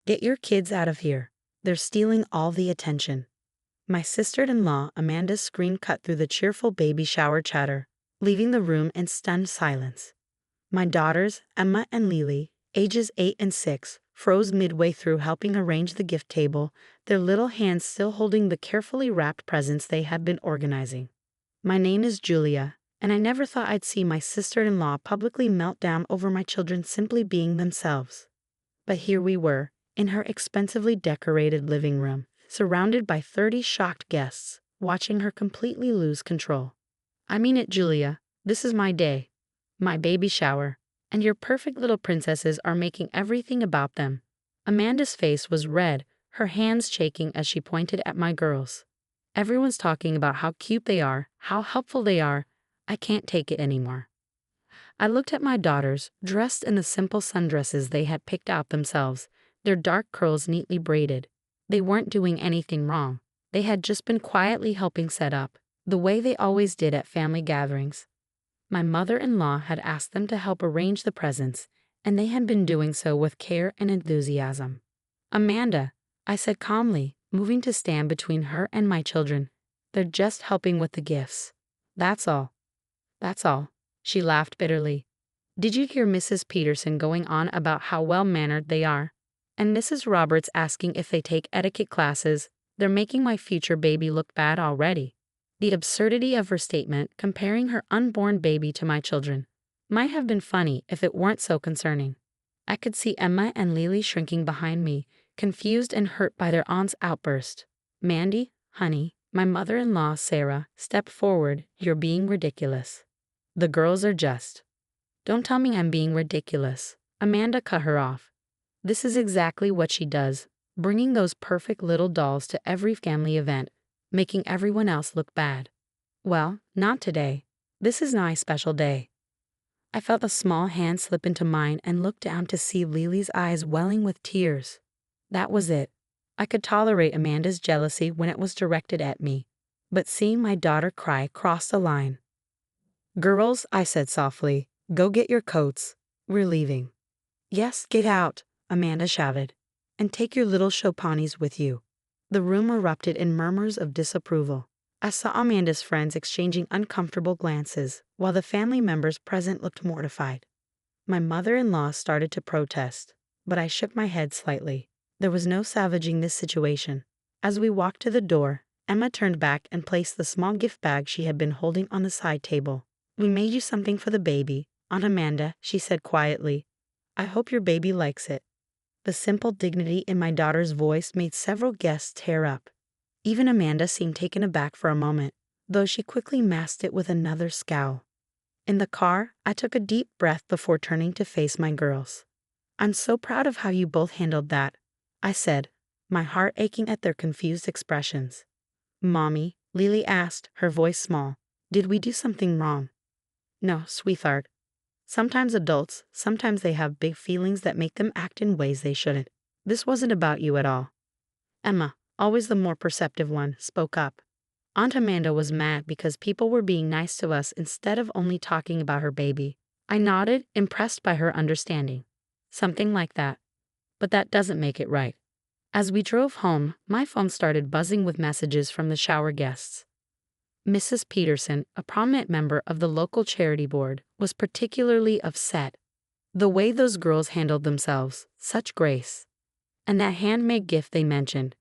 Get your kids out of here. They're stealing all the attention. My sister-in-law Amanda's scream cut through the cheerful baby shower chatter, leaving the room in stunned silence. My daughters, Emma and Lily, ages 8 and 6, froze midway through helping arrange the gift table, their little hands still holding the carefully wrapped presents they had been organizing. My name is Julia, and I never thought I'd see my sister-in-law publicly melt down over my children simply being themselves. But here we were, in her expensively decorated living room, surrounded by 30 shocked guests, watching her completely lose control. I mean it, Julia. This is my day. My baby shower. And your perfect little princesses are making everything about them. Amanda's face was red, her hands shaking as she pointed at my girls. Everyone's talking about how cute they are, how helpful they are. I can't take it anymore. I looked at my daughters, dressed in the simple sundresses they had picked out themselves, their dark curls neatly braided. They weren't doing anything wrong. They had just been quietly helping set up, the way they always did at family gatherings. My mother-in-law had asked them to help arrange the presents, and they had been doing so with care and enthusiasm. Amanda, I said calmly, moving to stand between her and my children. They're just helping with the gifts. That's all. That's all. She laughed bitterly. Did you hear Mrs. Peterson going on about how well-mannered they are? And Mrs. Roberts asking if they take etiquette classes? They're making my future baby look bad already. The absurdity of her statement, comparing her unborn baby to my children, might have been funny if it weren't so concerning. I could see Emma and Lily shrinking behind me, confused and hurt by their aunt's outburst. Mandy, honey, my mother-in-law, Sarah, step forward. You're being ridiculous. The girls are just. Don't tell me I'm being ridiculous. Amanda cut her off. This is exactly what she does, bringing those perfect little dolls to every family event, making everyone else look bad. Well, not today. This is my special day. I felt a small hand slip into mine and looked down to see Lily's eyes welling with tears. That was it. I could tolerate Amanda's jealousy when it was directed at me, but seeing my daughter cry crossed the line. Girls, I said softly, go get your coats. We're leaving. Yes, get out, Amanda shouted, and take your little show ponies with you. The room erupted in murmurs of disapproval. I saw Amanda's friends exchanging uncomfortable glances, while the family members present looked mortified. My mother-in-law started to protest, but I shook my head slightly. There was no savaging this situation. As we walked to the door, Emma turned back and placed the small gift bag she had been holding on the side table. We made you something for the baby, Aunt Amanda, she said quietly. I hope your baby likes it. The simple dignity in my daughter's voice made several guests tear up. Even Amanda seemed taken aback for a moment, though she quickly masked it with another scowl. In the car, I took a deep breath before turning to face my girls. I'm so proud of how you both handled that, I said, my heart aching at their confused expressions. Mommy, Lily asked, her voice small, did we do something wrong? No, sweetheart. Sometimes they have big feelings that make them act in ways they shouldn't. This wasn't about you at all. Emma, always the more perceptive one, spoke up. Aunt Amanda was mad because people were being nice to us instead of only talking about her baby. I nodded, impressed by her understanding. Something like that. But that doesn't make it right. As we drove home, my phone started buzzing with messages from the shower guests. Mrs. Peterson, a prominent member of the local charity board, was particularly upset. The way those girls handled themselves, such grace. And that handmade gift they mentioned.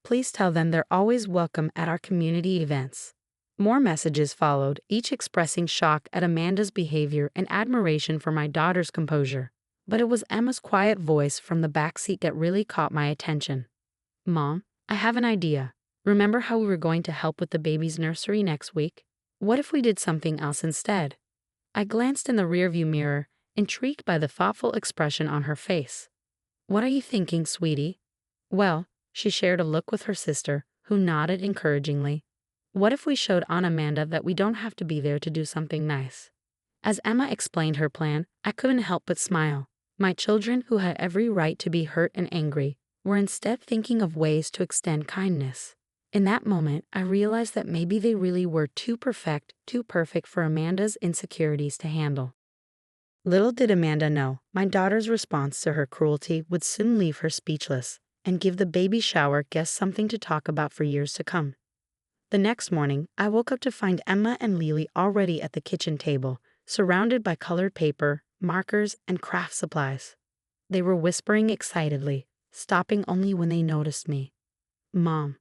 Please tell them they're always welcome at our community events. More messages followed, each expressing shock at Amanda's behavior and admiration for my daughter's composure. But it was Emma's quiet voice from the backseat that really caught my attention. Mom, I have an idea. Remember how we were going to help with the baby's nursery next week? What if we did something else instead? I glanced in the rearview mirror, intrigued by the thoughtful expression on her face. What are you thinking, sweetie? Well, she shared a look with her sister, who nodded encouragingly. What if we showed Aunt Amanda that we don't have to be there to do something nice? As Emma explained her plan, I couldn't help but smile. My children, who had every right to be hurt and angry, were instead thinking of ways to extend kindness. In that moment, I realized that maybe they really were too perfect for Amanda's insecurities to handle. Little did Amanda know, my daughter's response to her cruelty would soon leave her speechless and give the baby shower guests something to talk about for years to come. The next morning, I woke up to find Emma and Lily already at the kitchen table, surrounded by colored paper, markers, and craft supplies. They were whispering excitedly, stopping only when they noticed me. "Mom."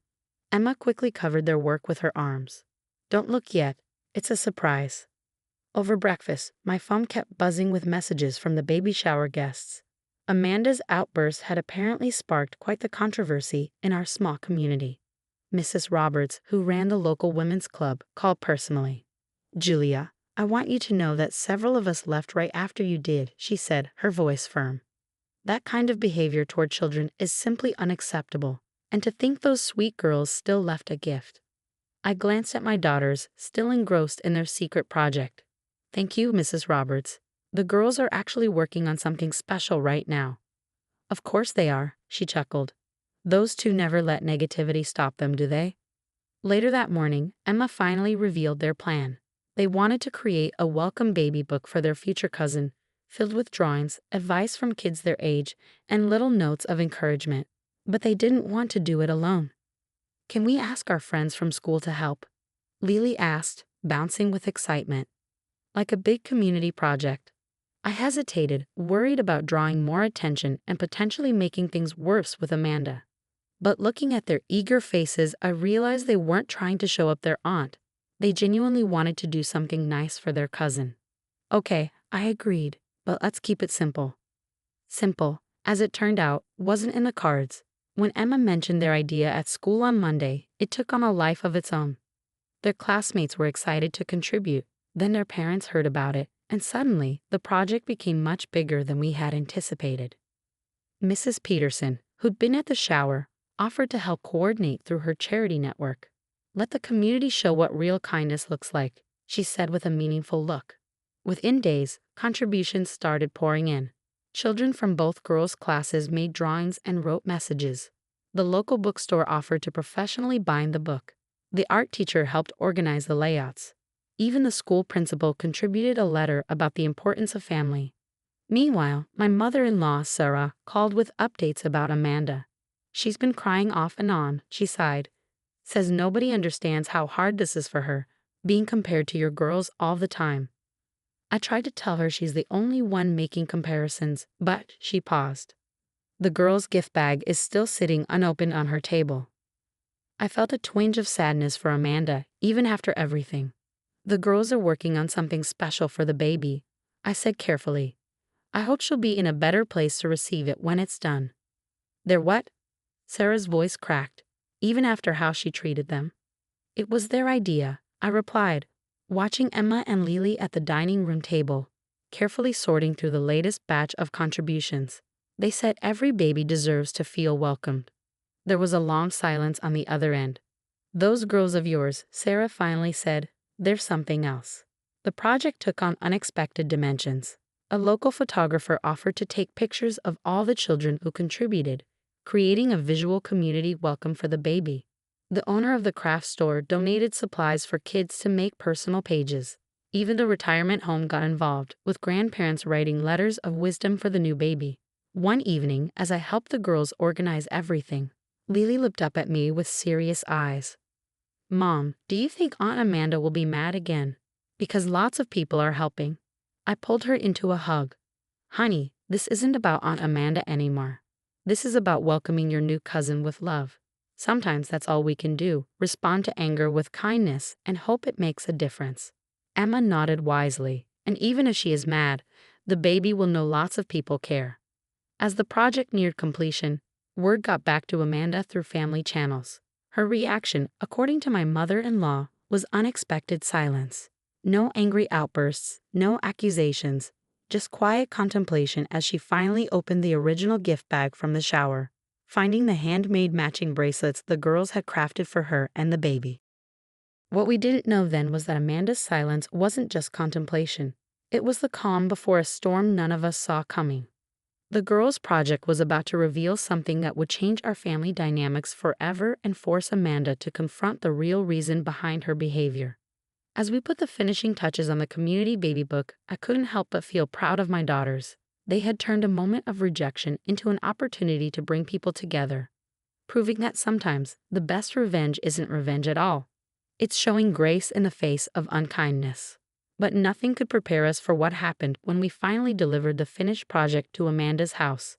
Emma quickly covered their work with her arms. "Don't look yet. It's a surprise." Over breakfast, my phone kept buzzing with messages from the baby shower guests. Amanda's outburst had apparently sparked quite the controversy in our small community. Mrs. Roberts, who ran the local women's club, called personally. "Julia, I want you to know that several of us left right after you did," she said, her voice firm. "That kind of behavior toward children is simply unacceptable, and to think those sweet girls still left a gift." I glanced at my daughters, still engrossed in their secret project. "Thank you, Mrs. Roberts. The girls are actually working on something special right now." "Of course they are," she chuckled. "Those two never let negativity stop them, do they?" Later that morning, Emma finally revealed their plan. They wanted to create a welcome baby book for their future cousin, filled with drawings, advice from kids their age, and little notes of encouragement. But they didn't want to do it alone. "Can we ask our friends from school to help?" Lily asked, bouncing with excitement. "Like a big community project." I hesitated, worried about drawing more attention and potentially making things worse with Amanda. But looking at their eager faces, I realized they weren't trying to show up their aunt. They genuinely wanted to do something nice for their cousin. "Okay," I agreed, "but let's keep it simple." Simple, as it turned out, wasn't in the cards. When Emma mentioned their idea at school on Monday, it took on a life of its own. Their classmates were excited to contribute. Then their parents heard about it, and suddenly, the project became much bigger than we had anticipated. Mrs. Peterson, who'd been at the shower, offered to help coordinate through her charity network. "Let the community show what real kindness looks like," she said with a meaningful look. Within days, contributions started pouring in. Children from both girls' classes made drawings and wrote messages. The local bookstore offered to professionally bind the book. The art teacher helped organize the layouts. Even the school principal contributed a letter about the importance of family. Meanwhile, my mother-in-law, Sarah, called with updates about Amanda. "She's been crying off and on," she sighed. "Says nobody understands how hard this is for her, being compared to your girls all the time." I tried to tell her she's the only one making comparisons, but she paused. The girl's gift bag is still sitting unopened on her table. I felt a twinge of sadness for Amanda, even after everything. "The girls are working on something special for the baby," I said carefully. "I hope she'll be in a better place to receive it when it's done." "They're what?" Sarah's voice cracked, even after how she treated them. "It was their idea," I replied, watching Emma and Lily at the dining room table, carefully sorting through the latest batch of contributions. They said every baby deserves to feel welcomed. There was a long silence on the other end. "Those girls of yours," Sarah finally said, "they're something else." The project took on unexpected dimensions. A local photographer offered to take pictures of all the children who contributed, creating a visual community welcome for the baby. The owner of the craft store donated supplies for kids to make personal pages. Even the retirement home got involved, with grandparents writing letters of wisdom for the new baby. One evening, as I helped the girls organize everything, Lily looked up at me with serious eyes. "Mom, do you think Aunt Amanda will be mad again? Because lots of people are helping." I pulled her into a hug. "Honey, this isn't about Aunt Amanda anymore. This is about welcoming your new cousin with love. Sometimes that's all we can do, respond to anger with kindness and hope it makes a difference." Emma nodded wisely, and even if she is mad, the baby will know lots of people care. As the project neared completion, word got back to Amanda through family channels. Her reaction, according to my mother-in-law, was unexpected silence. No angry outbursts, no accusations, just quiet contemplation as she finally opened the original gift bag from the shower, finding the handmade matching bracelets the girls had crafted for her and the baby. What we didn't know then was that Amanda's silence wasn't just contemplation. It was the calm before a storm none of us saw coming. The girls' project was about to reveal something that would change our family dynamics forever and force Amanda to confront the real reason behind her behavior. As we put the finishing touches on the community baby book, I couldn't help but feel proud of my daughters. They had turned a moment of rejection into an opportunity to bring people together, proving that sometimes the best revenge isn't revenge at all. It's showing grace in the face of unkindness. But nothing could prepare us for what happened when we finally delivered the finished project to Amanda's house.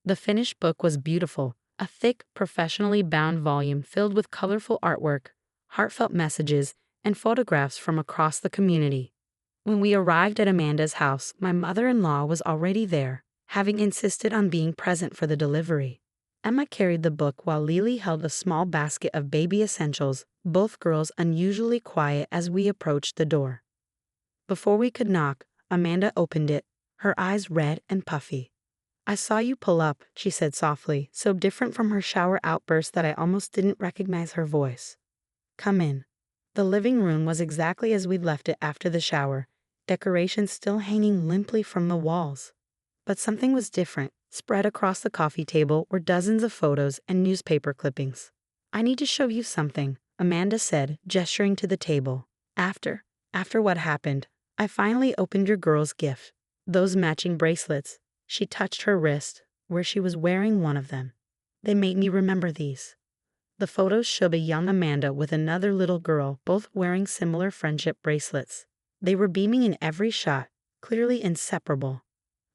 The finished book was beautiful, a thick, professionally bound volume filled with colorful artwork, heartfelt messages, and photographs from across the community. When we arrived at Amanda's house, my mother-in-law was already there, having insisted on being present for the delivery. Emma carried the book while Lily held a small basket of baby essentials, both girls unusually quiet as we approached the door. Before we could knock, Amanda opened it, her eyes red and puffy. "I saw you pull up," she said softly, so different from her shower outburst that I almost didn't recognize her voice. "Come in." The living room was exactly as we'd left it after the shower, decorations still hanging limply from the walls. But something was different. Spread across the coffee table were dozens of photos and newspaper clippings. "I need to show you something," Amanda said, gesturing to the table. After what happened, I finally opened your girl's gift. Those matching bracelets." She touched her wrist, where she was wearing one of them. "They made me remember these." The photos showed a young Amanda with another little girl, both wearing similar friendship bracelets. They were beaming in every shot, clearly inseparable.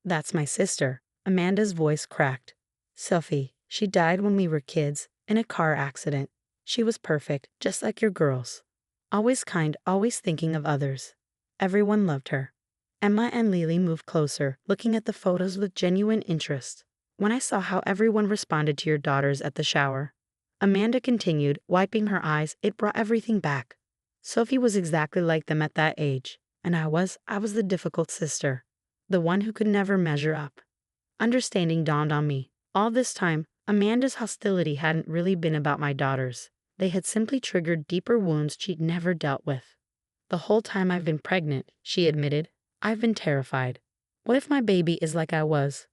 "That's my sister." Amanda's voice cracked. "Sophie, she died when we were kids, in a car accident. She was perfect, just like your girls. Always kind, always thinking of others. Everyone loved her." Emma and Lily moved closer, looking at the photos with genuine interest. "When I saw how everyone responded to your daughters at the shower," Amanda continued, wiping her eyes, "it brought everything back. Sophie was exactly like them at that age, and I was the difficult sister, the one who could never measure up." Understanding dawned on me. All this time, Amanda's hostility hadn't really been about my daughters. They had simply triggered deeper wounds she'd never dealt with. "The whole time I've been pregnant," she admitted, "I've been terrified. What if my baby is like I was?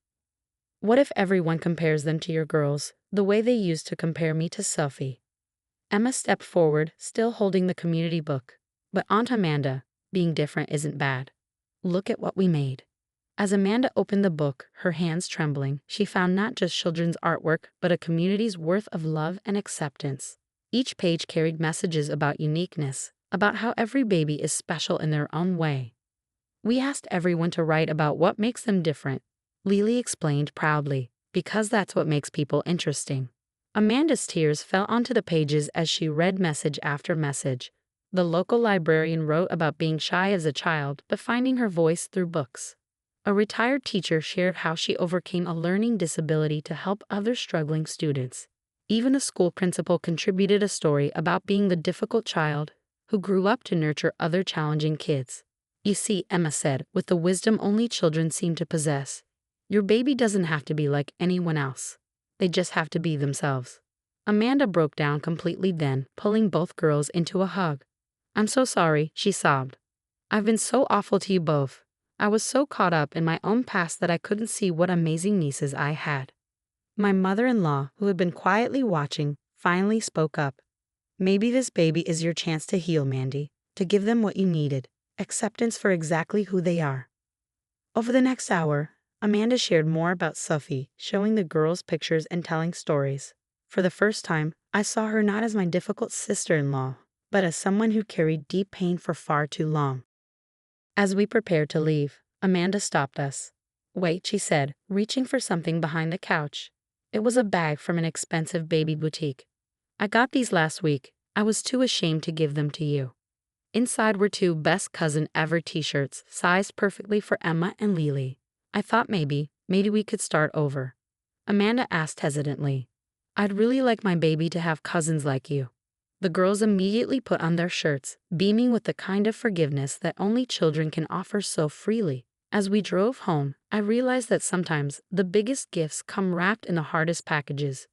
What if everyone compares them to your girls, the way they used to compare me to Sophie?" Emma stepped forward, still holding the community book. "But Aunt Amanda, being different isn't bad. Look at what we made." As Amanda opened the book, her hands trembling, she found not just children's artwork, but a community's worth of love and acceptance. Each page carried messages about uniqueness, about how every baby is special in their own way. "We asked everyone to write about what makes them different," Lily explained proudly, "because that's what makes people interesting." Amanda's tears fell onto the pages as she read message after message. The local librarian wrote about being shy as a child but finding her voice through books. A retired teacher shared how she overcame a learning disability to help other struggling students. Even a school principal contributed a story about being the difficult child who grew up to nurture other challenging kids. "You see," Emma said, with the wisdom only children seem to possess, "your baby doesn't have to be like anyone else. They just have to be themselves." Amanda broke down completely then, pulling both girls into a hug. "I'm so sorry," she sobbed. "I've been so awful to you both. I was so caught up in my own past that I couldn't see what amazing nieces I had." My mother-in-law, who had been quietly watching, finally spoke up. "Maybe this baby is your chance to heal, Mandy, to give them what you needed, acceptance for exactly who they are." Over the next hour, Amanda shared more about Sophie, showing the girls pictures and telling stories. For the first time, I saw her not as my difficult sister-in-law, but as someone who carried deep pain for far too long. As we prepared to leave, Amanda stopped us. "Wait," she said, reaching for something behind the couch. It was a bag from an expensive baby boutique. "I got these last week. I was too ashamed to give them to you." Inside were 2 best cousin ever t-shirts, sized perfectly for Emma and Lily. "I thought maybe we could start over," Amanda asked hesitantly. "I'd really like my baby to have cousins like you." The girls immediately put on their shirts, beaming with the kind of forgiveness that only children can offer so freely. As we drove home, I realized that sometimes the biggest gifts come wrapped in the hardest packages.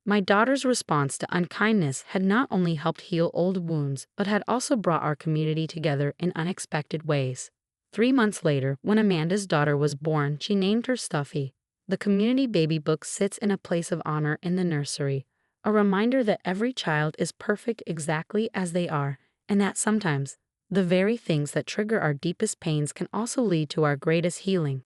My daughter's response to unkindness had not only helped heal old wounds, but had also brought our community together in unexpected ways. 3 months later, when Amanda's daughter was born, she named her Stuffy. The community baby book sits in a place of honor in the nursery, a reminder that every child is perfect exactly as they are, and that sometimes The very things that trigger our deepest pains can also lead to our greatest healing.